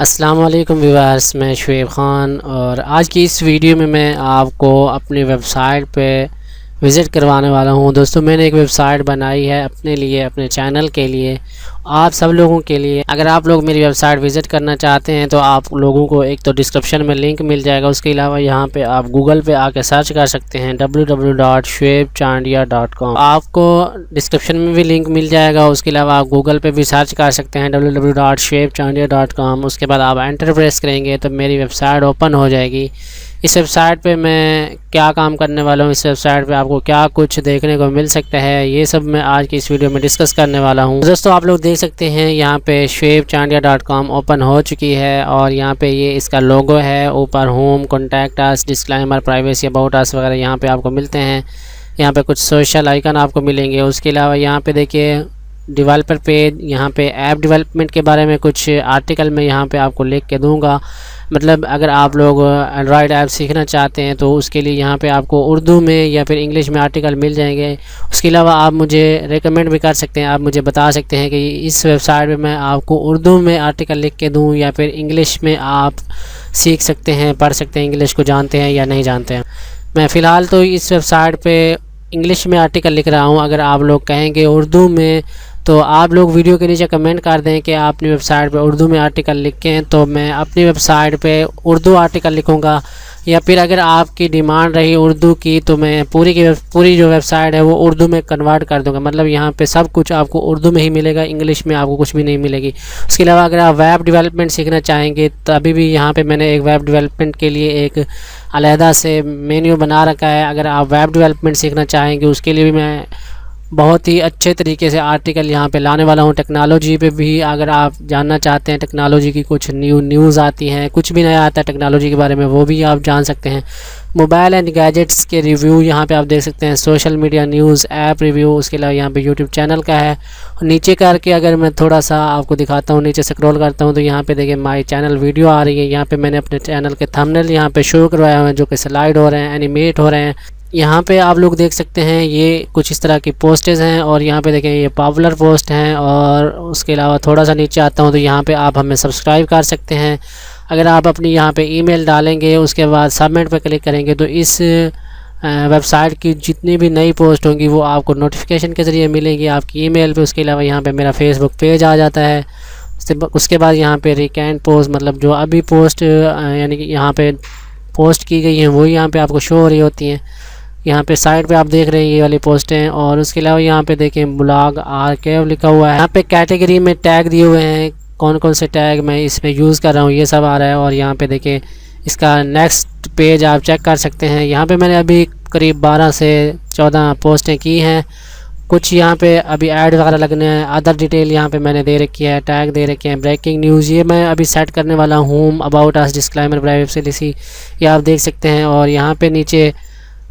अस्सलाम वालेकुम व्यूअर्स, मैं शुएब ख़ान और आज की इस वीडियो में मैं आपको अपनी वेबसाइट पे विज़िट करवाने वाला हूं। दोस्तों, मैंने एक वेबसाइट बनाई है अपने लिए, अपने चैनल के लिए, आप सब लोगों के लिए। अगर आप लोग मेरी वेबसाइट विज़िट करना चाहते हैं तो आप लोगों को एक तो डिस्क्रिप्शन में लिंक मिल जाएगा। उसके अलावा यहाँ पे आप गूगल पे आके सर्च कर सकते हैं www.shuaibchandia.com। आपको डिस्क्रिप्शन में भी लिंक मिल जाएगा। उसके अलावा आप गूगल पे भी सर्च कर सकते हैं www.shuaibchandia.com। उसके बाद आप एंटर प्रेस करेंगे तो मेरी वेबसाइट ओपन हो जाएगी। इस वेबसाइट पे मैं क्या काम करने वाला हूँ, इस वेबसाइट पे आपको क्या कुछ देखने को मिल सकता है, ये सब मैं आज की इस वीडियो में डिस्कस करने वाला हूँ। दोस्तों, आप लोग देख सकते हैं यहाँ पे shuaibchandia.com ओपन हो चुकी है और यहाँ पे ये इसका लोगो है। ऊपर home, contact us, disclaimer, privacy, about us वगैरह यहाँ पे आपको मिलते हैं। यहाँ पे कुछ सोशल आइकन आपको मिलेंगे। उसके अलावा यहाँ पे देखिए डेवलपर पेज, यहाँ पे ऐप डेवलपमेंट के बारे में कुछ आर्टिकल मैं यहाँ पे आपको लिख के दूंगा। मतलब अगर आप लोग एंड्रॉयड ऐप सीखना चाहते हैं तो उसके लिए यहाँ पे आपको उर्दू में या फिर इंग्लिश में आर्टिकल मिल जाएंगे। उसके अलावा आप मुझे रेकमेंड भी कर सकते हैं, आप मुझे बता सकते हैं कि इस वेबसाइट पे मैं आपको उर्दू में आर्टिकल लिख के दूँ या फिर इंग्लिश में आप सीख सकते हैं, पढ़ सकते हैं, इंग्लिश को जानते हैं या नहीं जानते हैं। मैं फ़िलहाल तो इस वेबसाइट पर इंग्लिश में आर्टिकल लिख रहा हूँ। अगर आप लोग कहेंगे उर्दू में तो आप लोग वीडियो के नीचे कमेंट कर दें कि आप अपनी वेबसाइट पे उर्दू में आर्टिकल लिखें, तो मैं अपनी वेबसाइट पे उर्दू आर्टिकल लिखूँगा। या फिर अगर आपकी डिमांड रही उर्दू की तो मैं पूरी जो वेबसाइट है वो उर्दू में कन्वर्ट कर दूँगा। मतलब यहाँ पे सब कुछ आपको उर्दू में ही मिलेगा, इंग्लिश में आपको कुछ भी नहीं मिलेगी। उसके अलावा अगर आप वेब डेवलपमेंट सीखना चाहेंगे तो अभी भी यहाँ पे मैंने एक वेब डेवलपमेंट के लिए एक अलहदा से मेन्यू बना रखा है। अगर आप वेब डेवलपमेंट सीखना चाहेंगे उसके लिए भी मैं बहुत ही अच्छे तरीके से आर्टिकल यहाँ पे लाने वाला हूँ। टेक्नोलॉजी पे भी अगर आप जानना चाहते हैं, टेक्नोलॉजी की कुछ न्यूज़ आती हैं, कुछ भी नया आता है टेक्नोलॉजी के बारे में, वो भी आप जान सकते हैं। मोबाइल एंड गैजेट्स के रिव्यू यहाँ पे आप देख सकते हैं, social media news, app review. उसके अलावा यहाँ पे यूट्यूब चैनल का है। नीचे करके अगर मैं थोड़ा सा आपको दिखाता हूँ, नीचे स्क्रॉल करता हूँ तो यहाँ पे देखिए माई चैनल वीडियो आ रही है। यहाँ पे मैंने अपने चैनल के थंबनेल यहाँ पे शो करवाए हुए हैं जो कि स्लाइड हो रहे हैं, एनिमेट हो रहे हैं। यहाँ पे आप लोग देख सकते हैं ये कुछ इस तरह की पोस्टेज हैं और यहाँ पे देखें ये पॉपुलर पोस्ट हैं। और उसके अलावा थोड़ा सा नीचे आता हूँ तो यहाँ पे आप हमें सब्सक्राइब कर सकते हैं। अगर आप अपनी यहाँ पे ईमेल डालेंगे, उसके बाद सबमिट पे क्लिक करेंगे तो इस वेबसाइट की जितनी भी नई पोस्ट होंगी वो आपको नोटिफिकेशन के ज़रिए मिलेंगी आपकी ईमेल पे। उसके अलावा यहाँ पे मेरा फेसबुक पेज आ जाता है। उसके बाद यहाँ पे रिसेंट पोस्ट, मतलब जो अभी पोस्ट यानी कि यहाँ पे पोस्ट की गई हैं वही यहाँ पे आपको शो हो रही होती हैं। यहाँ पे साइड पे आप देख रहे हैं ये वाली पोस्टें। और उसके अलावा यहाँ पे देखें ब्लॉग आर्काइव लिखा हुआ है। यहाँ पे कैटेगरी में टैग दिए हुए हैं, कौन कौन से टैग मैं इसमें यूज़ कर रहा हूँ ये सब आ रहा है। और यहाँ पे देखें इसका नेक्स्ट पेज आप चेक कर सकते हैं। यहाँ पे मैंने अभी करीब 12 से 14 पोस्टें की हैं। कुछ यहाँ पे अभी ऐड वगैरह लगने हैं। अदर डिटेल यहाँ पे मैंने दे रखी है, टैग दे रखे हैं। ब्रेकिंग न्यूज़ ये मैं अभी सेट करने वाला हूँ। अबाउट अस, डिस्क्लेमर, प्राइवेसी, ये आप देख सकते हैं। और यहाँ पे नीचे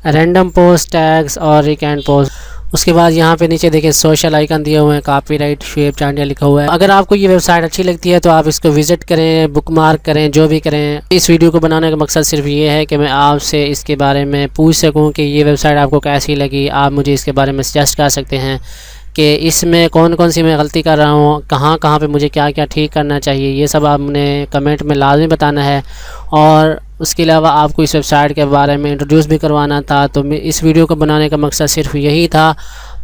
रैंडम पोस्ट, टैग्स और रिसेंट पोस्ट। उसके बाद यहाँ पे नीचे देखें सोशल आइकन दिए हुए हैं, कॉपीराइट शुएब चांडिया लिखा हुआ है। अगर आपको ये वेबसाइट अच्छी लगती है तो आप इसको विजिट करें, बुकमार्क करें, जो भी करें। इस वीडियो को बनाने का मकसद सिर्फ ये है कि मैं आपसे इसके बारे में पूछ सकूं कि ये वेबसाइट आपको कैसी लगी। आप मुझे इसके बारे में सजेस्ट कर सकते हैं कि इसमें कौन कौन सी मैं गलती कर रहा हूँ, कहाँ कहाँ पे मुझे क्या क्या ठीक करना चाहिए, ये सब आपने कमेंट में लाजमी बताना है। और उसके अलावा आपको इस वेबसाइट के बारे में इंट्रोड्यूस भी करवाना था। तो इस वीडियो को बनाने का मकसद सिर्फ यही था,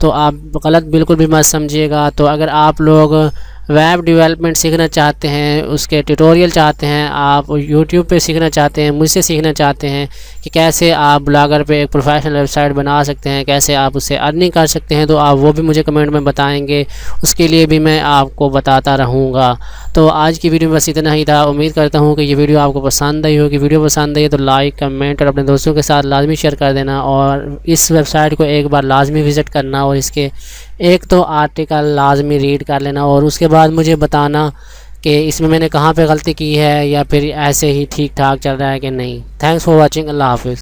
तो आप गलत बिल्कुल भी मत समझिएगा। तो अगर आप लोग वेब डेवलपमेंट सीखना चाहते हैं, उसके ट्यूटोरियल चाहते हैं, आप यूट्यूब पे सीखना चाहते हैं, मुझसे सीखना चाहते हैं कि कैसे आप ब्लॉगर पे एक प्रोफेशनल वेबसाइट बना सकते हैं, कैसे आप उससे अर्निंग कर सकते हैं, तो आप वो भी मुझे कमेंट में बताएंगे। उसके लिए भी मैं आपको बताता रहूँगा। तो आज की वीडियो में बस इतना ही था। उम्मीद करता हूँ कि ये वीडियो आपको पसंद आई होगी। वीडियो पसंद आई तो लाइक, कमेंट और अपने दोस्तों के साथ लाजमी शेयर कर देना। और इस वेबसाइट को एक बार लाजमी विज़िट करना और इसके एक तो आर्टिकल लाजमी रीड कर लेना और उसके बाद मुझे बताना कि इसमें मैंने कहाँ पे गलती की है या फिर ऐसे ही ठीक ठाक चल रहा है कि नहीं। Thanks for watching. अल्लाह हाफिज़।